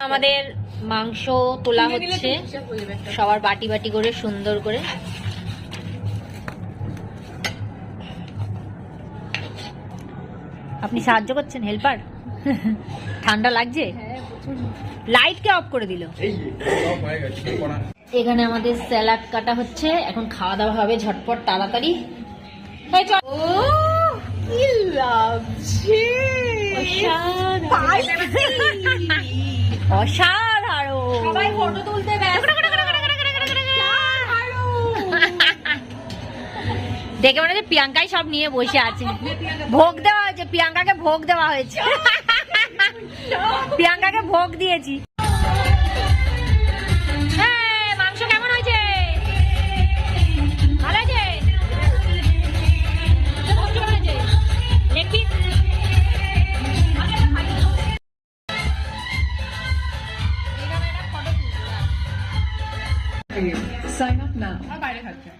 আমাদের মাংস তোলা হচ্ছে সবার বাটি বাটি করে সুন্দর করে। আপনি সাহায্য করছেন, হেল্পার? ঠান্ডা লাগছে, লাইট কে অফ করে দিল। এখানে আমাদের স্যালাড কাটা হচ্ছে, এখন খাওয়া দাওয়া হবে ঝটপট তাড়াতাড়ি। কি লাগছে, অসাধারণ। সবাই ফটো তুলতে ব্যস্ত। দেখে মনে হচ্ছে প্রিয়াঙ্কাই সব নিয়ে বসে আছে। ভোগ দেওয়া হয়েছে, প্রিয়াঙ্কাকে ভোগ দেওয়া হয়েছে। প্রিয়াঙ্কাকে ভোগ দিয়েছি। মাংস কেমন হয়েছে? ভালো হয়েছে? Sign up now. বাইরে খাচ্ছে।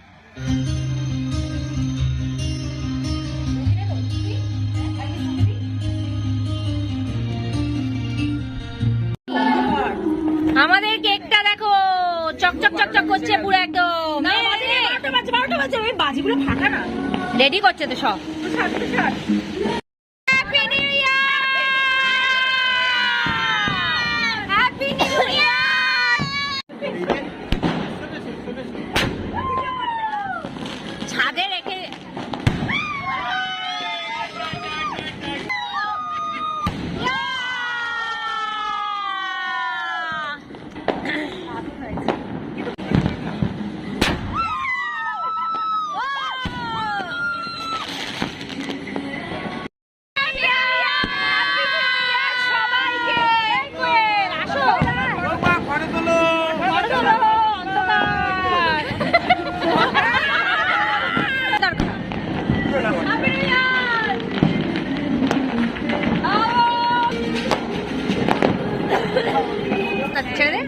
আমাদের কেকটা দেখো, চকচক চকচক করছে পুরো একদম। বাজিগুলো ফাঁকা না, রেডি করছে তো সব। Happy new year, happy new year. ছাদে রেখে ছেড়ে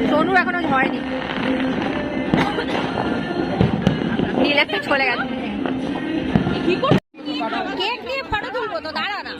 সোনু এখনো হয়নি, নীলের তো চলে গেছে। কেক দিয়ে ফটো তুলবো তো, দাঁড়া না।